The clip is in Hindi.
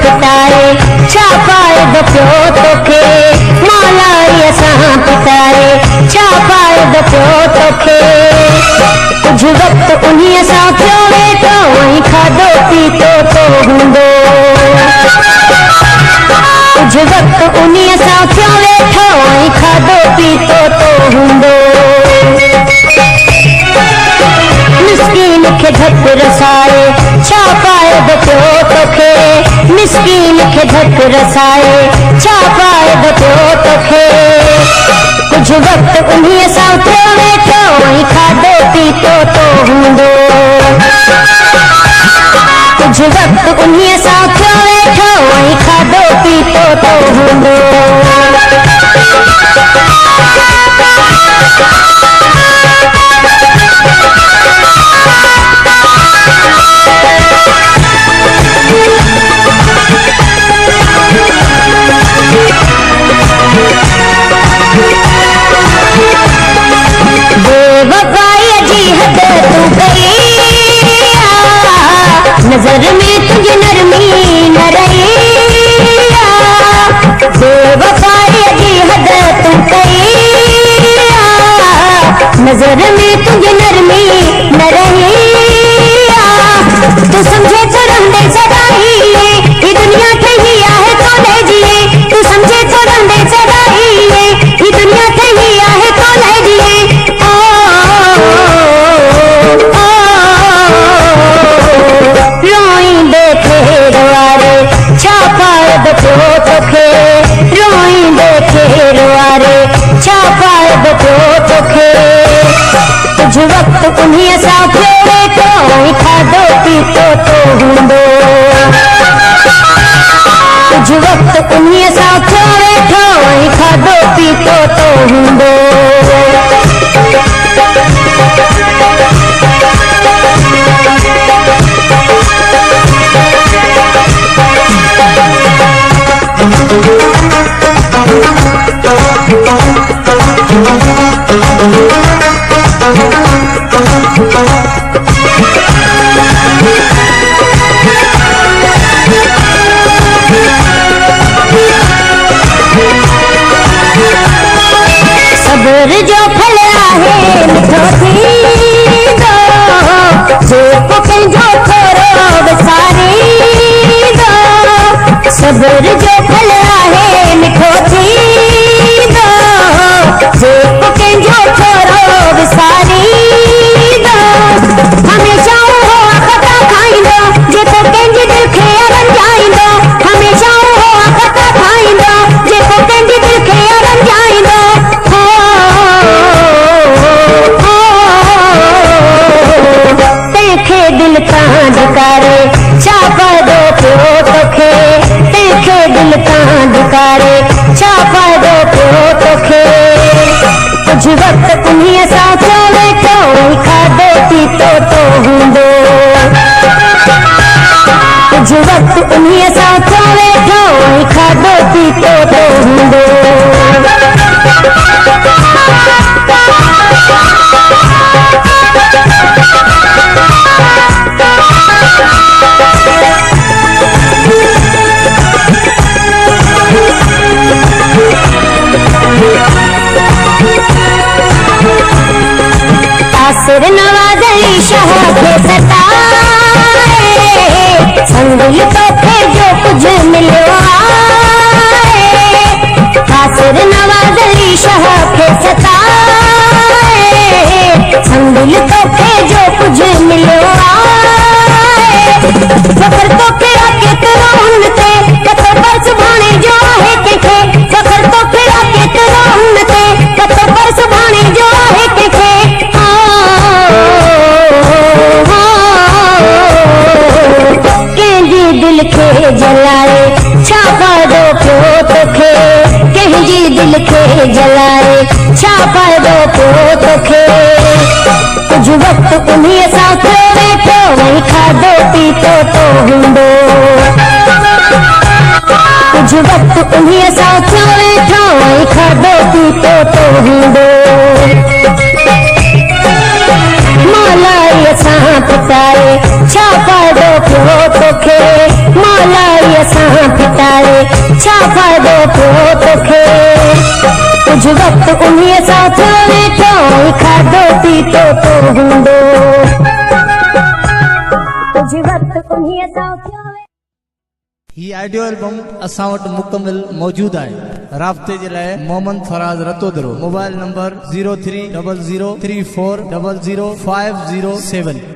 पिटाए छा फ़ाइदो पियो तोखे मौलाई असां पिटाए छा फ़ाइदो पियो तोखे कुझु वक़्तु उन्हीअ सां थियो वेठो ऐं खाधो पीतो तो हूंदो कुझु वक़्तु उन्हीअ सां थियो वेठो ऐं खाधो पीतो तो हूंदो मिस्कीन खे धक रसाए छा फ़ाइदो पियो तोखे मिस्कीन खे धक रसाए छा फ़ाइदो पियो तोखे कुझु वक़्तु उन्हीअ सां थियो वेठो ऐं खाधो पीतो तो हूंदो कुझु वक़्तु उन्हीअ सां थियो वेठो ऐं खाधो पीतो तो हूंदो बेवफाई जी हद तू कई नजर में तुझे नरमी न रही बेवफाई जी हद तू कई नजर में तुझे नरमी न रही तू समझे तो रंदे सदाई ये दुनिया ठही आहे तोले जिए तू समझे तो रंदे सदाई ये दुनिया ठही आहे तोले जिए रोईंदे खेर वारे छा फ़ाइदो पियो तोखे रोईंदे खेर वारे छा फ़ाइदो पियो तोखे कुझु वक़्तु उन्हीअ सां थियो वेठो ऐं खाधो पीतो तो हूंदो कुझु वक़्तु उन्हीअ सां थियो वेठो ऐं खाधो पीतो तो हूंदो सब्र जो फल आहे मिठो थींदो जेको पंहिंजो थोरो विसारींदो सब्र जो फल आहे मिठो थींदो जेको पंहिंजो थोरो विसारींदो हमेशा उहो आख़ता खाईंदो जेको कंहिंजे दिलि खे रंजाईंदो हमेशा उहो आख़ता खाईंदो जेको कंहिंजे दिलि खे रंजाईंदो तंहिंखे दिलि तां धिकारे छा फ़ाइदो पियो तोखे तंहिंखे दिलि तां धिकारे छा फ़ाइदो पियो तोखे कुझु वक़्तु उन्हीअ सां थियो वेठो ऐं खाधो पीतो तो हूंदो कुझु वक़्तु उन्हीअ सां थियो वेठो ऐं खाधो पीतो तो हूंदो आसिर नवाज़ अली शाह खे सताए संगुल तोखे जो कुझु मिलियो आहे आसिर नवाज़ अली शाह खे सताए संगुल तोखे जो कुझु मिलियो आहे फ़ख्र तोखे केतिरो हुन ते कतो पर सुभाणे जो आहे कंहिंखे फ़ख्र तोखे केतिरो हुन ते कतो पर सुभाणे जो आहे कंहिंखे कंहिंजी दिलि खे जलाए छा फ़ाइदो पियो तोखे कंहिंजी दिलि खे जलाए छा फ़ाइदो पियो तोखे कुझु वक़्तु उन्हीअ सां थियो वेठो ऐं खाधो पीतो तो हूंदो कुझु वक़्तु उन्हीअ सां थियो वेठो ऐं खाधो पीतो तो हूंदो मौलाई असां पिटाए छा फ़ाइदो पियो तोखे मौलाई असां छा फ़ाइदो थियो तोखे कुझु वक़्तु उन्हीअ सां थियो वेठो खाधो पीतो तो हूंदो कुझु वक़्तु उन्हीअ सां थियो ही ऑडियो एल्बम असां वटि मुकमिल मौजूद आहे राब्ते जे लाइ मोहम्मद फराज रतोदरो मोबाइल नंबर 030034000507